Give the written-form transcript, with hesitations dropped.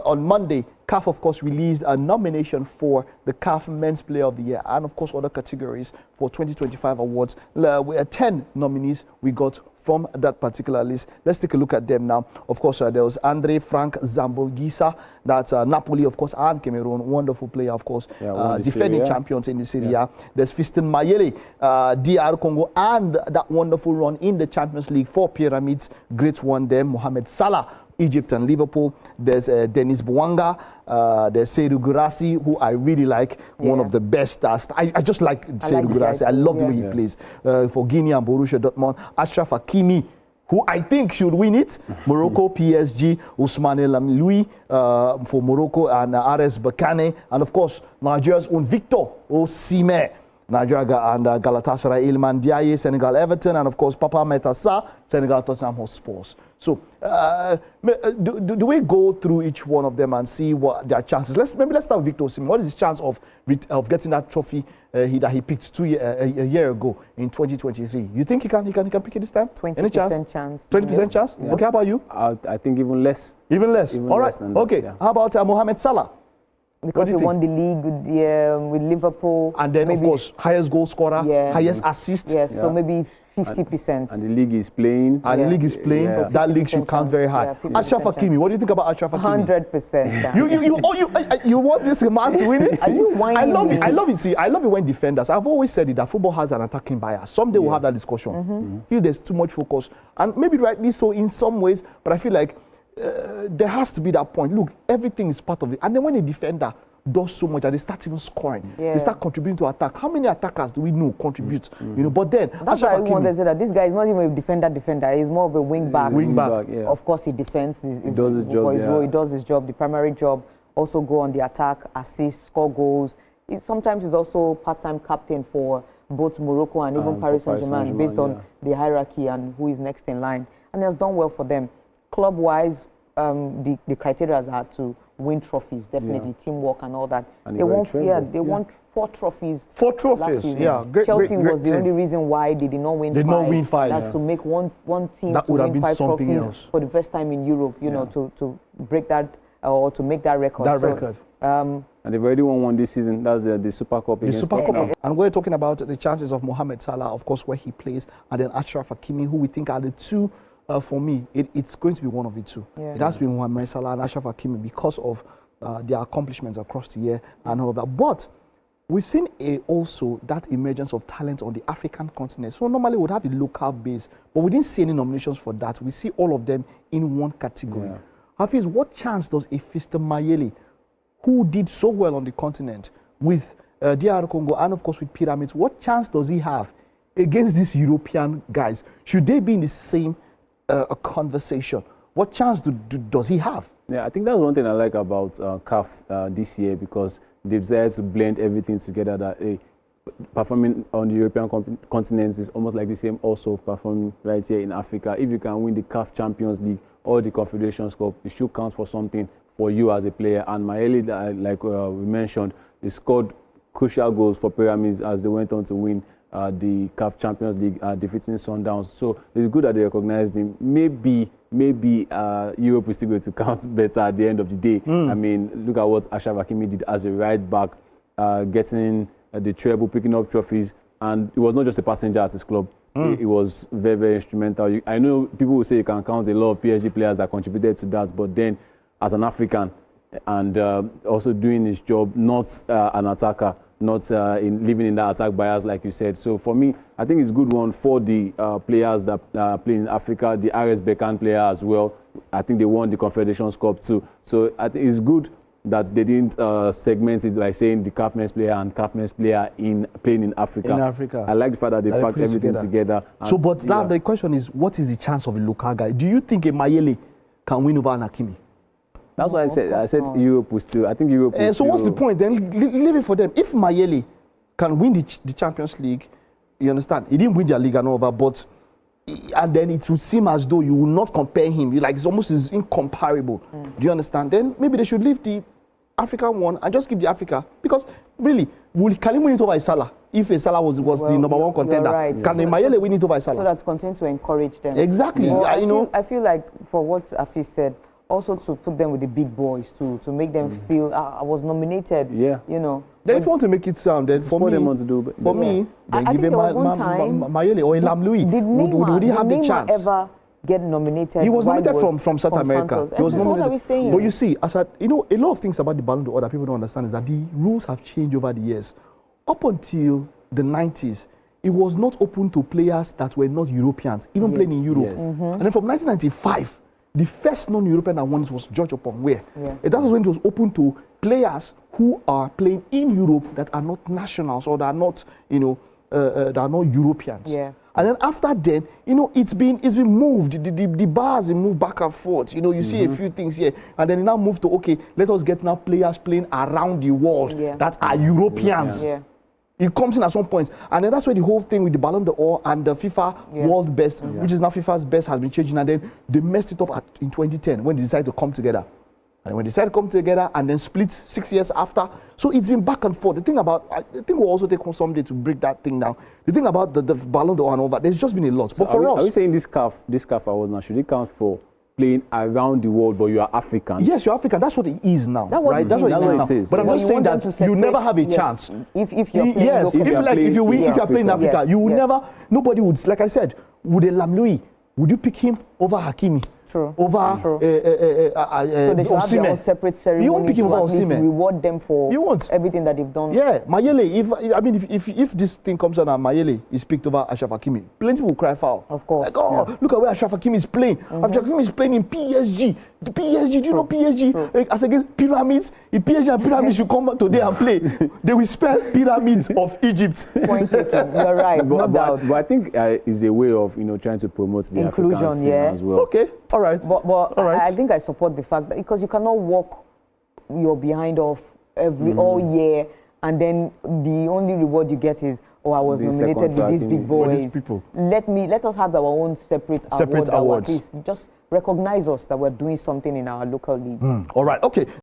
on Monday, CAF, of course, released a nomination for the CAF Men's Player of the Year and, of course, other categories for 2025 awards. 10 nominees we got from that particular list. Let's take a look at them now. Of course, there was Andre Frank Zambo, that's Napoli, of course, and Cameroon. Wonderful player, of course. Defending champions in the Serie A. There's Fiston Mayele, DR Congo, and that wonderful run in the Champions League for Pyramids. Great one there. Mohamed Salah, Egypt and Liverpool. There's Denis Bouanga. There's Serhou Guirassy, who I really like, one of the best stars. I just like Serhou Guirassy. I love the way he plays for Guinea and Borussia Dortmund. Achraf Hakimi, who I think should win it. Morocco, PSG, Ousmane Lamlioui for Morocco, and RS Berkane, and of course Nigeria's own Victor Osimhen. Nigeria and Galatasaray, Iliman, Ndiaye, Senegal, Everton, and of course Papa Metasa, Senegal, Tottenham Hotspur. So, do we go through each one of them and see what their chances? Let's start with Victor Osimhen. What is his chance of getting that trophy that he picked a year ago in 2023? You think he can pick it this time? 20% chance. 20% chance? Yeah. Okay, how about you? I think even less. Even less. All right. Okay. How about Mohamed Salah? Because he won the league with Liverpool. And then, of course, highest goal scorer, highest assist. Yes, so maybe 50%. And the league is playing. And the league is playing. So that league should count very high. Achraf Hakimi, what do you think about Achraf Hakimi? 100%. You want this man to win it? Are you whining? I love it. See, I love it when defenders. I've always said it that football has an attacking bias. Someday we'll have that discussion. I feel there's too much focus, and maybe rightly so in some ways. But I feel like there has to be that point. Look, everything is part of it. And then when a defender does so much and they start even scoring, they start contributing to attack. How many attackers do we know contribute? You know, but then that's why I want to say that this guy is not even a defender. He's more of a wing back. Of course, he defends. He does his job. He does his job. The primary job. Also go on the attack, assist, score goals. Sometimes he's also part-time captain for both Morocco and even Paris Saint-Germain, based on the hierarchy and who is next in line. And he has done well for them. Club-wise, the criteria are to win trophies, definitely teamwork and all that. And they won 4 trophies. 4 trophies, Chelsea was the only reason why they did not win 5. They did not win 5. That's to make one team that to would have win been 5 trophies else. for the first time in Europe. You know, to break that or to make that record. And they've already won one this season. That's the Super Cup. The Super Cup. And we're talking about the chances of Mohamed Salah, of course, where he plays, and then Achraf Hakimi, who we think are the two. For me, it's going to be one of the two. It has been Mohamed Salah and Achraf Hakimi because of their accomplishments across the year and all of that. But we've seen also that emergence of talent on the African continent. So normally we'd have a local base, but we didn't see any nominations for that. We see all of them in one category. Hafiz, what chance does a Fiston Mayele, who did so well on the continent with DR Congo and of course with Pyramids, what chance does he have against these European guys? Should they be in the same conversation? What chance does he have? Yeah, I think that's one thing I like about CAF this year, because they've decided to blend everything together. That performing on the European continent is almost like the same also performing right here in Africa. If you can win the CAF Champions League or the Confederations Cup, it should count for something for you as a player. And Mayele, like we mentioned, he scored crucial goals for Pyramids as they went on to win the CAF Champions League, defeating Sundowns. So it's good that they recognized him. Maybe Europe is still going to count better at the end of the day. I mean, look at what Achraf Hakimi did as a right back, getting the treble, picking up trophies, and it was not just a passenger at his club. It was very, very instrumental. I know people will say you can count a lot of PSG players that contributed to that, but then as an African and also doing his job, not an attacker, not living in that attack bias, like you said. So for me, I think it's a good one for the players that play in Africa, the RS Berkane player as well. I think they won the Confederations Cup too. So I think it's good that they didn't segment it by saying the CAF Men's player and CAF Men's player playing in Africa. In Africa. I like the fact that they packed everything together. So, but now the question is, what is the chance of a local guy? Do you think a Mayele can win over an Hakimi? That's why I said Europe will still. I think Europe will so what's the point? Then leave it for them. If Mayele can win the Champions League, you understand? He didn't win their league and all that, but and then it would seem as though you will not compare him. It's almost incomparable. Do you understand? Then maybe they should leave the African one and just give the Africa, because really, can he win it over Salah? If Salah was the number one contender, can Mayele win it over Salah? So that's continue to encourage them. Exactly. I feel like for what Afi said, also to put them with the big boys to make them feel I was nominated. Yeah. You know. Then if you want to make it sound, then for me, them want to do, for me, then give him Mayele or Lamlioui. Would he have the chance? Ever get nominated? He was nominated from South America. He was nominated. What are we saying? But you see, a lot of things about the Ballon d'Or that people don't understand is that the rules have changed over the years. Up until the 90s, it was not open to players that were not Europeans, even playing in Europe. Yes. And then from 1995, the first non-European that won it was George Opongwe. That was when it was open to players who are playing in Europe that are not nationals or that are not, that are not Europeans. Yeah. And then after then, it's been moved. The bars moved back and forth. You see a few things here, and then it now moved to let us get now players playing around the world that are Europeans. Yeah. It comes in at some point, and then that's where the whole thing with the Ballon d'Or and the FIFA World Best, which is now FIFA's best, has been changing. And then they messed it up in 2010 when they decided to come together. And when they decided to come together and then split 6 years after, so it's been back and forth. The thing about, I think we'll also take some day to break that thing down. The thing about the Ballon d'Or and all that, there's just been a lot. So but for us, are we saying this CAF awards now, should it count for playing around the world, but you are African? Yes, you're African. That's what it is now. That's what it is now. But I'm not saying that you never have a chance. If you're playing if you're playing in Africa, you will never. Nobody would. Like I said, would a Lamlioui? Would you pick him over Hakimi? True. Over so they should have their own separate ceremony. You won't pick him over Osimhen. Reward them for everything that they've done. Yeah, Mayele. If this thing comes out and Mayele is picked over Achraf Hakimi, plenty will cry foul. Of course. Like, look at where Achraf Hakimi is playing. Achraf Hakimi is playing in PSG. The PSG, do you know PSG? As against pyramids, if PSG and pyramids should come today and play, they will spell pyramids of Egypt. Point taken. You're right. No doubt. But I think it's a way of trying to promote the inclusion, African scene as well. Okay. All right. But all right. I think I support the fact that because you cannot walk your behind off all year, and then the only reward you get is, I was nominated with these big boys. Let us have our own separate awards. Just recognize us that we're doing something in our local league. All right. Okay.